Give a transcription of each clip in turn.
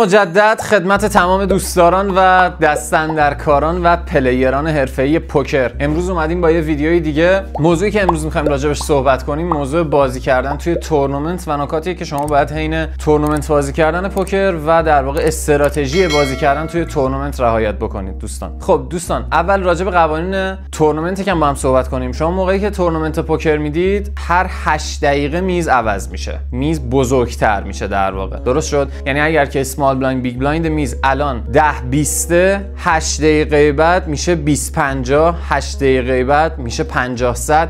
مجدد خدمت تمام دوستداران و دست‌اندرکاران و پلیران حرفه‌ای پوکر. امروز اومدیم با یه ویدیوی دیگه. موضوعی که امروز می‌خوایم راجعش صحبت کنیم موضوع بازی کردن توی تورنمنت و نکاتی که شما باید حین تورنمنت بازی کردن پوکر و در واقع استراتژی بازی کردن توی تورنمنت رعایت بکنید دوستان. خب دوستان، اول راجع به قوانین تورنمنت که با هم صحبت کنیم. شما موقعی که تورنمنت پوکر میدید هر 8 دقیقه میز عوض میشه. میز بزرگتر میشه در واقع. درست شد؟ یعنی اگر که اسمال بلایند بیگ بلایند میز الان 10-20 8 دقیقه بعد میشه 20-50 8 دقیقه بعد میشه 50-100.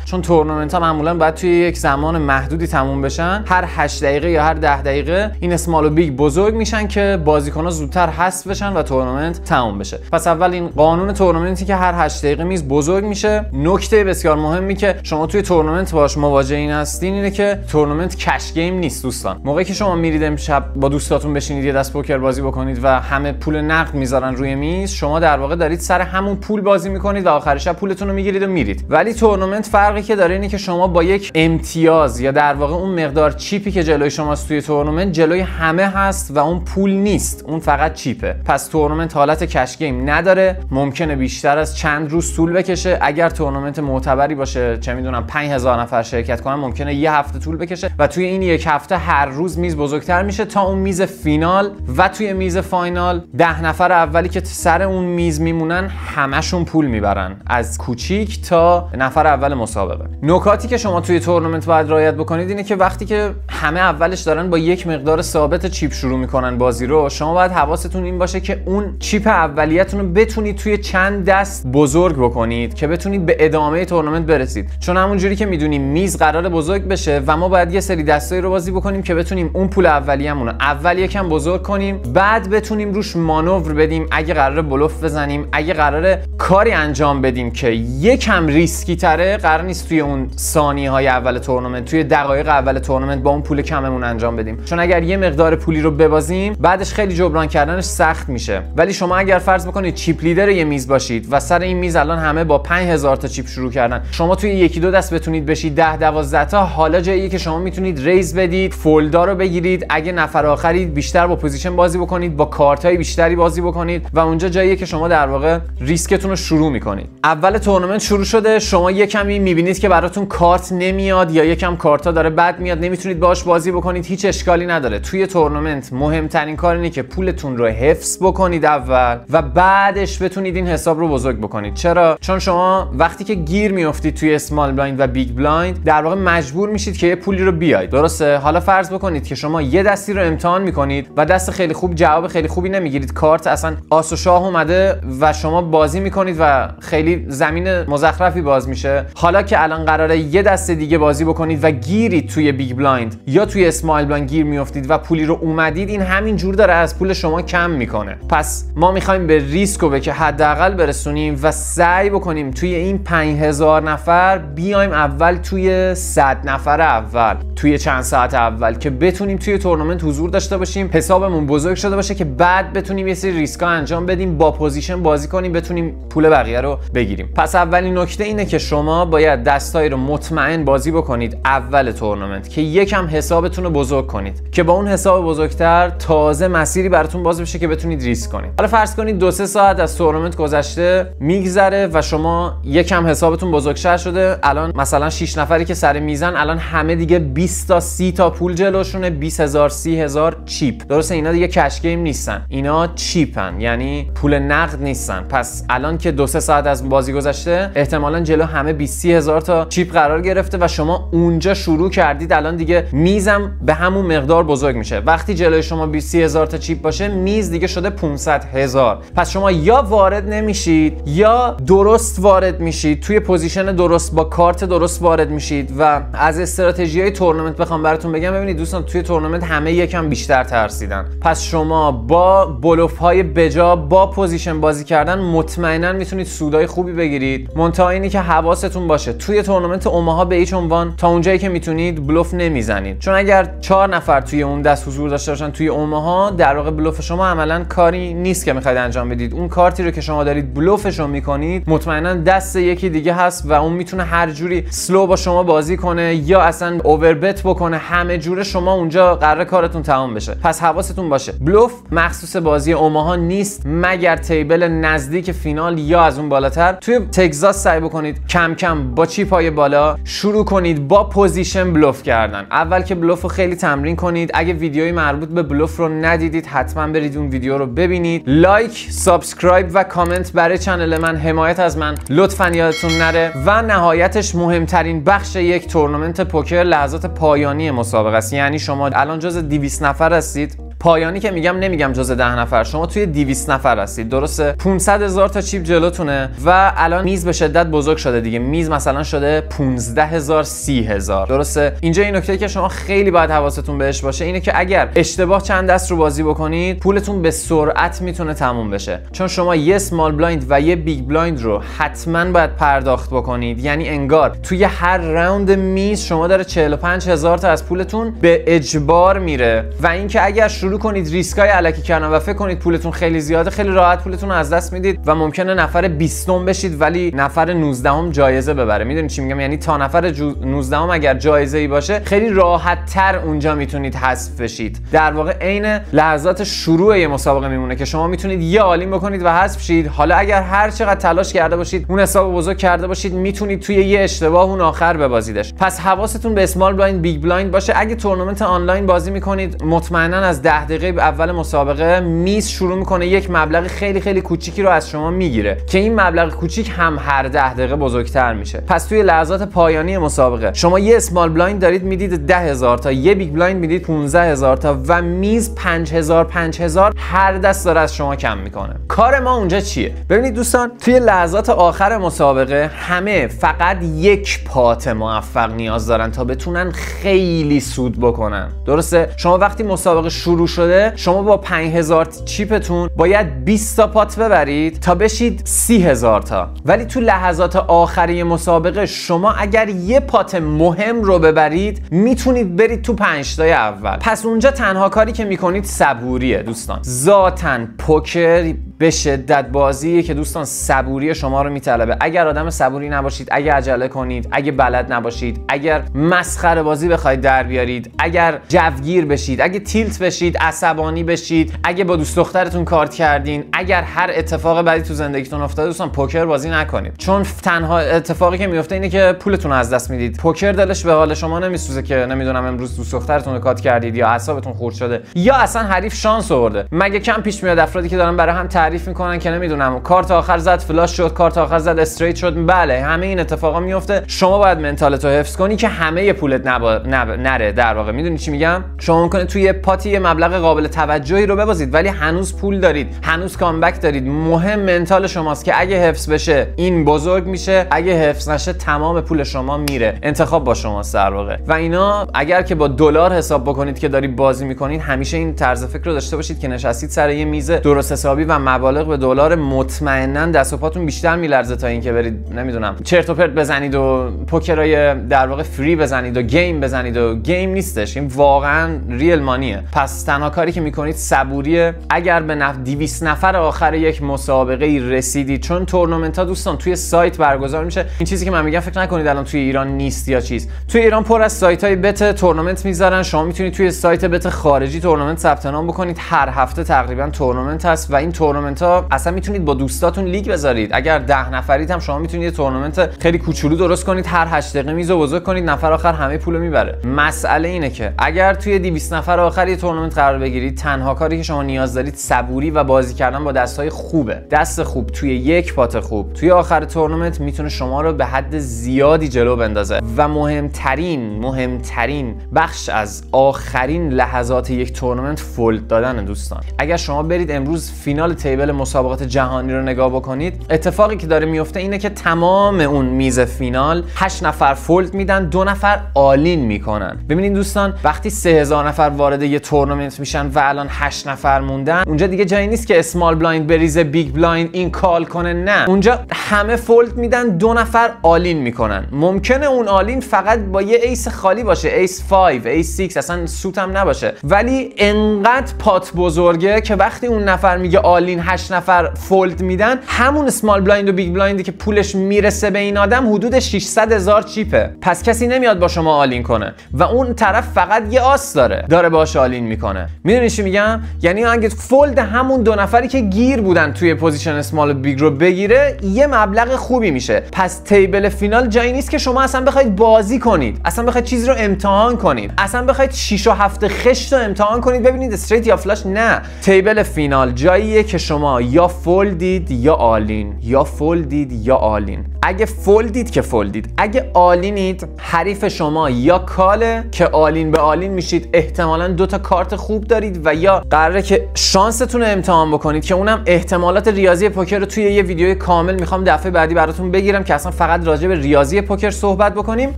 چون تورنمنت ها معمولا باید توی یک زمان محدودی تموم بشن. هر 8 دقیقه یا هر 10 دقیقه این اسمال و بیگ بزرگ میشن که بازیکن‌ها زودتر حذف بشن و تورنمنت تموم بشه. پس اول این قانون تورنمنتی که هر 8 دقیقه میز بزرگ میشه. نکته بسیار مهمی که شما توی تورنمنت باش مواجهین هستین اینه که تورنمنت کش گیم نیست دوستان. موقعی که شما میرید امشب با دوستاتون بشینید یه دست پوکر بازی بکنید و همه پول نقد میذارن روی میز، شما در واقع دارید سر همون پول بازی میکنید و آخر شب پولتون رو میگیرید و میرید. ولی تورنمنت فرقی که داره اینه که شما با یک امتیاز یا در واقع اون مقدار چیپی که جلوی شماست توی تورنمنت جلوی همه هست و اون پول نیست، اون فقط چیپه. پس تورنمنت حالت کش گیم نداره. ممکنه بیشتر از چند روز طول بکشه. اگر تورنمنت معتبری باشه، چه میدونم 5000 نفر شرکت کنن، ممکنه یه هفته طول بکشه و توی این یک هفته هر روز میز بزرگتر میشه تا اون میز فینال و توی میز فاینال 10 نفر اولی که سر اون میز میمونن همشون پول میبرن، از کوچیک تا نفر اول مسابقه. نکاتی که شما توی تورنمنت باید رعایت بکنید اینه که وقتی که همه اولش دارن با یک مقدار ثابت چیپ شروع میکنن بازی رو، شما باید حواستون این باشه که اون چیپ اولیتون رو بتونید توی چند دست بزرگ بکنید که بتونید به ادامه تورنمنت برسید. چون همونجوری که میدونیم میز قراره بزرگ بشه و ما باید یه سری دستایی رو بازی بکنیم که بتونیم اون پول اولیه‌مون رو اول یکم بزرگ کنیم، بعد بتونیم روش مانور بدیم اگه قراره بلوف بزنیم، اگه قراره کاری انجام بدیم که یکم ریسکی تره، قرار نیست توی اون ثانیه‌های اول تورنمنت، توی دقایق اول تورنمنت با اون پول کممون انجام بدیم. چون اگر یه مقدار پولی رو ببازیم بعدش خیلی جبران کردنش سخت میشه. ولی شما اگر فرض بکنید چیپ لیدر یه میز باشید و سر این میز الان همه با 5000 تا چیپ شروع کردن، شما توی یکی دو دست بتونید بشید 10-12 تا، حالا جاییه که شما میتونید ریز بدید، فولدا رو بگیرید، اگه نفر آخری بیشتر با پوزیشن بازی بکنید، با کارتای بیشتری بازی بکنید و اونجا جاییه که شما در واقع ریسکتون رو شروع میکنید. اول تورنمنت شروع شده، شما یه کمی میبینید که براتون کارت نمیاد یا یکم کارتا داره بد میاد، نمیتونید باهاش بازی بکنید، هیچ اشکالی نداره. توی تورنمنت مهمترین کار اینه که پولتون رو حفظ بکنید اول و بعدش بتونید این حساب رو بزرگ بکنید. چرا؟ چون شما وقتی که گیر میافتید توی اسمال بلایند و بیگ بلایند در واقع مجبور میشید که یه پولی رو بیاید. درسته؟ حالا فرض بکنید که شما یه دستی رو امتحان میکنید و دست خیلی خوب جواب خیلی خوبی نمیگیرید، کارت اصلا آس و شاه اومده و شما بازی میکنید و خیلی زمین مزخرفی باز میشه. حالا که الان قراره یه دست دیگه بازی بکنید و گیرید توی بیگ بلایند یا توی اسمال بلایند گیر میافتید و پولی رو اومدید، این همین جور داره از پول شما کم میکنه. پس ما میخوایم به ریسک و به که حداقل برسونیم و سعی بکنیم توی این 5000 نفر بیایم اول توی 100 نفر اول، توی چند ساعت اول، که بتونیم توی تورنمنت حضور داشته باشیم، حسابمون بزرگ شده باشه که بعد بتونیم یه سری ریسکا انجام بدیم، با پوزیشن بازی کنیم، بتونیم پول بقیه رو بگیریم. پس اولین نکته اینه که شما باید دستایی رو مطمئن بازی بکنید اول تورنمنت که یکم حسابتون رو بزرگ کنید که با اون حساب بزرگتر تازه مسیری براتون باز بشه که بتونید ریسک کنید. حالا فرض کنید 2-3 ساعت از تورنمنت گذشته میگذره و شما یکم حسابتون بزرگتر شده. الان مثلا 6 نفری که سر میزن الان همه دیگه 20 تا 30 تا پول جلوشونه، 20000 30000 چیپ. درسته؟ اینا دیگه کش گیم نیستن، اینا چیپن، یعنی پول نقد نیستن. پس الان که 2-3 ساعت از بازی گذشته احتمالاً جلو همه 20-30 هزار تا چیپ قرار گرفته و شما اونجا شروع کردید. الان دیگه میزم به همون مقدار بزرگ میشه. وقتی جلوی شما 20-30 هزار تا چیپ باشه، میز دیگه شده 500 هزار. پس شما یا وارد نمیشید یا درست وارد میشید، توی پوزیشن درست با کارت درست وارد میشید. و از استراتژی‌های تورنمنت بخوام براتون بگم، ببینید دوستان، توی تورنمنت همه یکم بیشتر ترسیدن. پس شما با بلوف‌های بجا، با پوزیشن بازی کردن مطمئنا میتونید سودای خوبی بگیرید. منتها اینی که حواستون باشه توی تورنمنت اوماها به هیچ عنوان تا اونجایی که میتونید بلوف نمیزنید. چون اگر 4 نفر توی اون دست حضور داشته باشن توی اوماها، در واقع بلوف شما عملاً کاری نیست که میخواید انجام بدید. اون کارتی رو که شما دارید بلوفش رو میکنید، مطمئنا دست یکی دیگه هست و اون میتونه هر جوری سلو با شما بازی کنه یا اصلا اووربت بکنه. همه جوره شما اونجا قراره کارتون تمام بشه. پس حواستون باشه. بلوف مخصوص بازی اوماها نیست مگر تیبل نزدیک فینال یا از اون بالاتر. توی تگزاس سعی بکنید کم کم با چیپای بالا شروع کنید با پوزیشن بلوف کردن. اول که بلوف رو خیلی تمرین کنید. اگه ویدیوی مربوط به بلوف رو ندیدید حتما برید اون ویدیو رو ببینید. لایک، سابسکرایب و کامنت برای چنل من، حمایت از من لطفاً یادتون نره. و نهایتش مهمترین بخش یک تورنمنت پوکر لحظات پایانی مسابقه است. یعنی شما الان جز 200 نفر هستید. پایانی که میگم نمیگم جز 10 نفر، شما توی 200 نفر هستید، درسته؟ 500,000 تا چیپ جلوتونه و الان میز به شدت بزرگ شده دیگه. میز مثلا شده 15,000 30,000، درسته؟ اینجا این نکته که شما خیلی باید حواستون بهش باشه اینه که اگر اشتباه چند دست رو بازی بکنید پولتون به سرعت میتونه تموم بشه، چون شما یه اسمال بلایند و یه بیگ بلایند رو حتما باید پرداخت بکنید. یعنی انگار توی هر راوند میز شما داره 45,000 تا از پولتون به اجبار میره. و اینکه اگر شروع کنید ریسکای الکی کردن و فکر کنید پولتون خیلی زیاده، خیلی راحت پولتون رو از دست میدید و ممکنه نفر 20م بشید ولی نفر 19م جایزه ببره. میدونید چی میگم؟ یعنی تا نفر 19م اگر جایزه ای باشه خیلی راحت تر اونجا میتونید حذف بشید. در واقع عین لحظات شروع مسابقه میمونه که شما میتونید یه آلین بکنید و حذف شید. حالا اگر هر چقدر تلاش کرده باشید، اون حساب بزرگ کرده باشید، میتونید توی یه اشتباه اون آخر ببازیدش. پس حواستون به اسمال بلایند، بیگ بلایند باشه. اگه تورنمنت آنلاین بازی میکنید مطمئنا از 10 دقیقه اول مسابقه میز شروع میکنه یک مبلغ خیلی خیلی کوچیکی رو از شما میگیره که این مبلغ کوچیک هم هر 10 دقیقه بزرگتر میشه. پس توی لحظات پایانی مسابقه شما یه اسمال بلایند دارید میدید 10,000 تا، یه بیگ بلایند میدید 15,000 تا و میز 5,000 هر دست داره از شما کم میکنه. کار ما اونجا چیه؟ ببینید دوستان، توی لحظات آخر مسابقه همه فقط یک پات موفق نیاز دارن تا بتونن خیلی سود بکنن، درسته؟ شما وقتی مسابقه شروع شده شما با 5,000 چیپتون باید 20 تا پات ببرید تا بشید 30,000 تا. ولی تو لحظات آخری مسابقه شما اگر یه پات مهم رو ببرید میتونید برید تو 5 تای اول. پس اونجا تنها کاری که میکنید صبوریه دوستان. ذاتاً پوکر به شدت بازیه که دوستان صبوری شما رو میطلبه. اگر آدم صبوری نباشید، اگه عجله کنید، اگه بلد نباشید، اگر مسخره بازی بخواید در بیارید، اگر جوگیر بشید، اگه تیلت بشید، عصبانی بشید، اگه با دوست دخترتون کارت کردین، اگر هر اتفاق بدی تو زندگیتون افتاده، دوستان پوکر بازی نکنید. چون تنها اتفاقی که میفته اینه که پولتون از دست میدید. پوکر دلش به حال شما نمیسوزه که نمیدونم امروز دوست دخترتون رو کات کردید یا اعصابتون خورد شده یا اصلا حریف شانس آورده. مگه کم پیش میاد افرادی که دارن برای هم تعریف میکنن که نمیدونم کارت آخر زد فلاش شد، کارت آخر زد استریت شد. بله، همه این اتفاقا میفته. شما باید منتالتو حفظ کنی که همه پولت نره. در واقع میدونی چی میگم؟ شما ممکنه توی پاتی یه مبلغ قابل توجهی رو ببازید ولی هنوز پول دارید، هنوز کامبک دارید. مهم منتال شماست که اگه حفظ بشه این بزرگ میشه، اگه حفظ نشه تمام پول شما میره. انتخاب با شماست در واقع. و اینا اگر که با دلار حساب بکنید که دارید بازی میکنید، همیشه این طرز فکر رو داشته باشید که نشستید سر یه میز درست حسابی و مبالغ به دلار، مطمئنا دست و پاتون بیشتر میلرزه تا اینکه برید نمیدونم چرت و پرت بزنید و پوکرای در واقع فری بزنید و گیم بزنید و گیم نیستش، این واقعا ریل مانیه. پس تنها کاری که میکنید صبوریه. اگر به 200 نفر آخر یک مسابقه رسیدید، چون تورنمنت ها دوستان توی سایت برگزار میشه، این چیزی که من میگم فکر نکنید الان توی ایران نیست یا چیز. توی ایران پر از سایت های بت تورنمنت میذارن. شما میتونید توی سایت بت خارجی تورنمنت ثبت نام بکنید. هر هفته تقریبا تورنمنت هست و این تورنمنت ها اصلا میتونید با دوستاتون لیگ بذارید. اگر 10 نفرید هم شما میتونید یه تورنمنت خیلی کوچولو درست کنید، هر 8 دقیقه میزو بزرگ کنید، نفر آخر همه پولو میبره. مسئله اینه که اگر توی 200 نفر آخر یه تورنمنت قرار بگیرید، تنها کاری که شما نیاز دارید صبوری و بازی کردن با دستای خوبه. دست خوب توی یک پات خوب توی آخر تورنمنت میتونه شما رو به حد زیادی جلو بندازه. و مهمترین بخش از آخرین لحظات یک تورنمنت فولد دادن دوستان. اگر شما برید امروز فینال تیبل مسابقات جهانی رو نگاه بکنید، اتفاقی که داره میفته اینه که تمام اون میز فینال 8 نفر فولد میدن، 2 نفر آلین میکنن. ببینید دوستان، وقتی 3000 نفر وارد یه تورنمنت میشن و الان 8 نفر موندن، اونجا دیگه جایی نیست که اسمال بلایند بریزه، بیگ بلایند این کال کنه. نه، اونجا همه فولد میدن، 2 نفر آلین میکنن. ممکنه اون آلین فقط با یه ایس خالی باشه، ایس 5، ایس 6، اصلا سوت هم نباشه، ولی انقدر پات بزرگه که وقتی اون نفر میگه آلین 8 نفر فولد میدن، همون اسمال بلایند و بیگ بلایندی که پولش میرسه به این آدم حدود 600,000 چیپه. پس کسی نمیاد با شما آلین کنه و اون طرف فقط یه آس داره باهاش آلین میکنه. میدونی چی میگم؟ یعنی اگه فولد همون دو نفری که گیر بودن توی پوزیشن اسمال و بیگ رو بگیره، یه مبلغ خوبی میشه. پس تیبل فینال جایی نیست که شما اصلا بخواید بازی کنید، اصلا بخواید چیز رو امتحان کنید، اصلا بخواید 6 و 7 خشت رو امتحان کنید ببینید استریت یا فلاش. نه، تیبل فینال جاییه که شما یا فولدید یا آلین، یا فولدید یا آلین. اگه فولدید که فولدید، اگه آلینید حریف شما یا کاله که آلین به آلین میشید، احتمالاً 2 تا کارت خوب دارید، و یا قراره که شانستون رو امتحان بکنید که اونم احتمالات ریاضی پوکر رو توی یه ویدیوی کامل میخوام دفعه بعدی براتون بگیرم که اصلا فقط راجع به ریاضی پوکر صحبت بکنیم.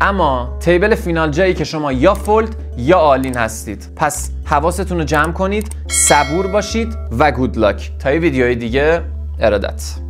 اما تیبل فینال جایی که شما یا فولد یا آلین هستید. پس حواستون رو جمع کنید، صبور باشید و گود لاک. تا یه ویدیوی دیگه، ارادت.